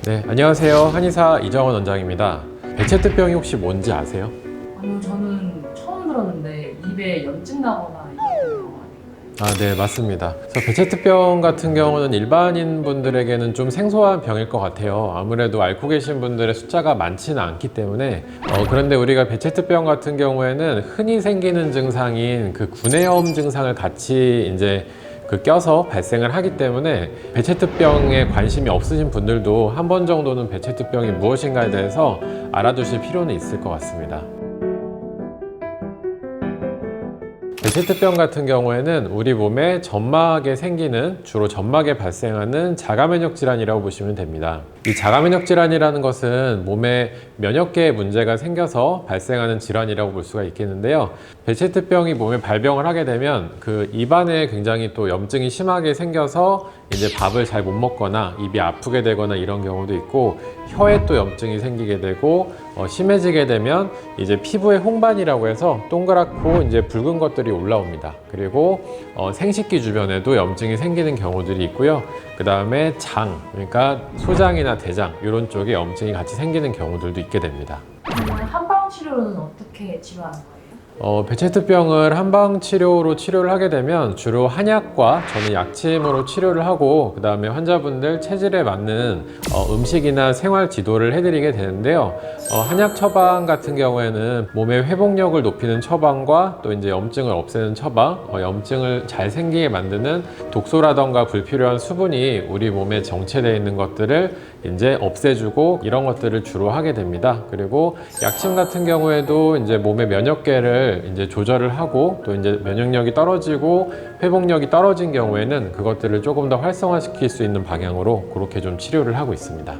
네, 안녕하세요. 한의사 이정원 원장입니다. 배체트병이 혹시 뭔지 아세요? 아니요, 저는 처음 들었는데 입에 염증 나거나 이런 거 아닌가요? 네, 맞습니다. 그래서 배체트병 같은 경우는 일반인 분들에게는 좀 생소한 병일 것 같아요. 아무래도 앓고 계신 분들의 숫자가 많지는 않기 때문에 그런데 우리가 배체트병 같은 경우에는 흔히 생기는 증상인 그 구내염 증상을 같이 이제 껴서 발생을 하기 때문에 배체트병에 관심이 없으신 분들도 한 번 정도는 배체트병이 무엇인가에 대해서 알아두실 필요는 있을 것 같습니다. 배체트병 같은 경우에는 우리 몸의 점막에 생기는, 주로 점막에 발생하는 자가면역 질환이라고 보시면 됩니다. 이 자가면역 질환이라는 것은 몸에 면역계에 문제가 생겨서 발생하는 질환이라고 볼 수가 있겠는데요. 배체트병이 몸에 발병을 하게 되면 그 입안에 굉장히 또 염증이 심하게 생겨서 이제 밥을 잘 못 먹거나 입이 아프게 되거나 이런 경우도 있고, 혀에 또 염증이 생기게 되고 심해지게 되면 이제 피부에 홍반이라고 해서 동그랗고 이제 붉은 것들이 올라옵니다. 그리고 생식기 주변에도 염증이 생기는 경우들이 있고요. 그 다음에 장, 그러니까 소장이나 대장 이런 쪽에 염증이 같이 생기는 경우들도 있게 됩니다. 그러면 한방 치료는 어떻게 치료하는 거예요? 배체트병을 한방 치료로 치료를 하게 되면 주로 한약과 저는 약침으로 치료를 하고, 그 다음에 환자분들 체질에 맞는 음식이나 생활 지도를 해드리게 되는데요. 한약 처방 같은 경우에는 몸의 회복력을 높이는 처방과 또 이제 염증을 없애는 처방, 염증을 잘 생기게 만드는 독소라던가 불필요한 수분이 우리 몸에 정체되어 있는 것들을 이제 없애주고 이런 것들을 주로 하게 됩니다. 그리고 약침 같은 경우에도 이제 몸의 면역계를 이제 조절을 하고 또 이제 면역력이 떨어지고 회복력이 떨어진 경우에는 그것들을 조금 더 활성화시킬 수 있는 방향으로 그렇게 좀 치료를 하고 있습니다.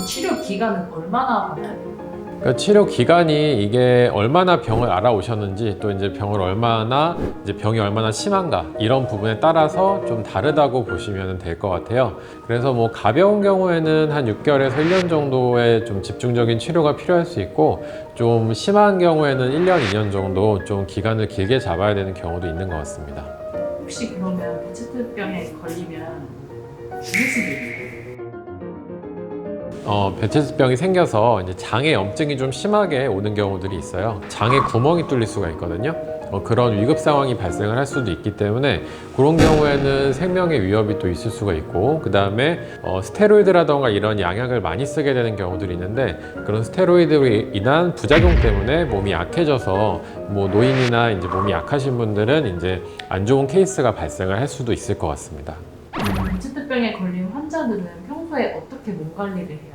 치료 기간은 얼마나 받나요? 그러니까 치료 기간이 이게 얼마나 병을 알아오셨는지 또 이제 병이 얼마나 심한가 이런 부분에 따라서 좀 다르다고 보시면 될 것 같아요. 그래서 뭐 가벼운 경우에는 한 6개월에서 1년 정도의 좀 집중적인 치료가 필요할 수 있고, 좀 심한 경우에는 1년, 2년 정도 좀 기간을 길게 잡아야 되는 경우도 있는 것 같습니다. 혹시 그러면 배체트병에 걸리면 죽을 수도 있나요? 배체수병이 생겨서 이제 장에 염증이 좀 심하게 오는 경우들이 있어요. 장에 구멍이 뚫릴 수가 있거든요. 그런 위급 상황이 발생을 할 수도 있기 때문에 그런 경우에는 생명의 위협이 또 있을 수가 있고, 그 다음에 스테로이드라던가 이런 양약을 많이 쓰게 되는 경우들이 있는데, 그런 스테로이드로 인한 부작용 때문에 몸이 약해져서 뭐 노인이나 이제 몸이 약하신 분들은 이제 안 좋은 케이스가 발생을 할 수도 있을 것 같습니다. 배체트병에 걸린 환자들은 평소에 어떻게 몸 관리를 해야 돼요?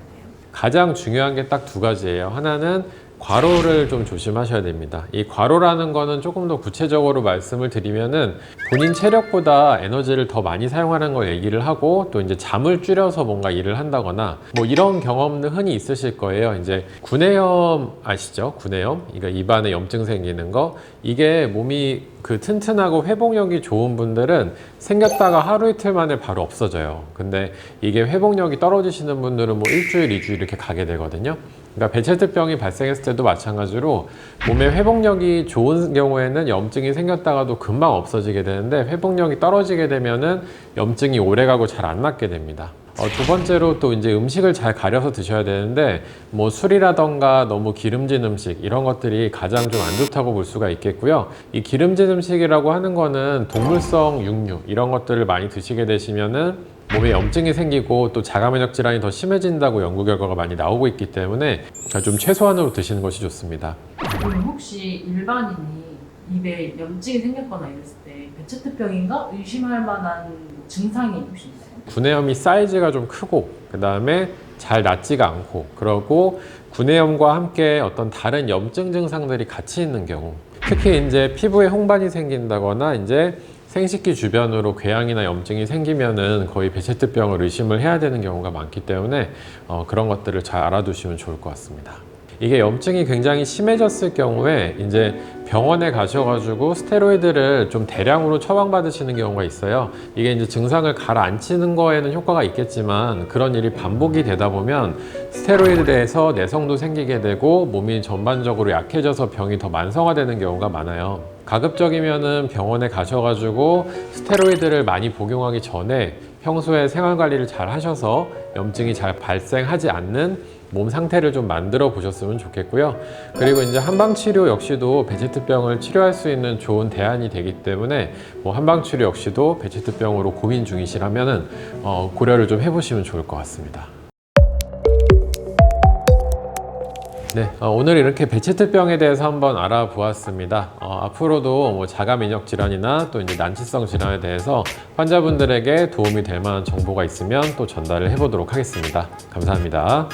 가장 중요한 게 딱 두 가지예요. 하나는 과로를 좀 조심하셔야 됩니다. 이 과로라는 거는 조금 더 구체적으로 말씀을 드리면은 본인 체력보다 에너지를 더 많이 사용하는 걸 얘기를 하고, 또 이제 잠을 줄여서 뭔가 일을 한다거나 뭐 이런 경험은 흔히 있으실 거예요. 이제 구내염 아시죠? 구내염? 그러니까 입안에 염증 생기는 거. 이게 몸이 튼튼하고 회복력이 좋은 분들은 생겼다가 하루 이틀 만에 바로 없어져요. 근데 이게 회복력이 떨어지시는 분들은 뭐 일주일, 이주일 이렇게 가게 되거든요. 그러니까 배체트병이 발생했을 때도 마찬가지로 몸의 회복력이 좋은 경우에는 염증이 생겼다가도 금방 없어지게 되는데, 회복력이 떨어지게 되면은 염증이 오래가고 잘 안 낫게 됩니다. 두 번째로 또 이제 음식을 잘 가려서 드셔야 되는데, 뭐 술이라던가 너무 기름진 음식 이런 것들이 가장 좀 안 좋다고 볼 수가 있겠고요. 이 기름진 음식이라고 하는 거는 동물성 육류 이런 것들을 많이 드시게 되시면은 몸에 염증이 생기고 또 자가면역 질환이 더 심해진다고 연구 결과가 많이 나오고 있기 때문에 좀 최소한으로 드시는 것이 좋습니다. 그럼 혹시 일반인이 입에 염증이 생겼거나 이랬을 때 배체트병인가 의심할 만한 증상이 혹시 있나요? 구내염이 사이즈가 좀 크고, 그 다음에 잘 낫지가 않고, 그러고 구내염과 함께 어떤 다른 염증 증상들이 같이 있는 경우, 특히 이제 피부에 홍반이 생긴다거나 이제 생식기 주변으로 궤양이나 염증이 생기면은 거의 배체트병을 의심을 해야 되는 경우가 많기 때문에 그런 것들을 잘 알아두시면 좋을 것 같습니다. 이게 염증이 굉장히 심해졌을 경우에 이제 병원에 가셔가지고 스테로이드를 좀 대량으로 처방받으시는 경우가 있어요. 이게 이제 증상을 가라앉히는 거에는 효과가 있겠지만, 그런 일이 반복이 되다 보면 스테로이드에서 내성도 생기게 되고 몸이 전반적으로 약해져서 병이 더 만성화되는 경우가 많아요. 가급적이면은 병원에 가셔가지고 스테로이드를 많이 복용하기 전에 평소에 생활 관리를 잘 하셔서 염증이 잘 발생하지 않는 몸 상태를 좀 만들어 보셨으면 좋겠고요. 그리고 이제 한방 치료 역시도 베체트병을 치료할 수 있는 좋은 대안이 되기 때문에 뭐 한방 치료 역시도 베체트병으로 고민 중이시라면은 고려를 좀 해보시면 좋을 것 같습니다. 네, 오늘 이렇게 베체트병에 대해서 한번 알아보았습니다. 앞으로도 뭐 자가 면역 질환이나 또 이제 난치성 질환에 대해서 환자분들에게 도움이 될 만한 정보가 있으면 또 전달을 해보도록 하겠습니다. 감사합니다.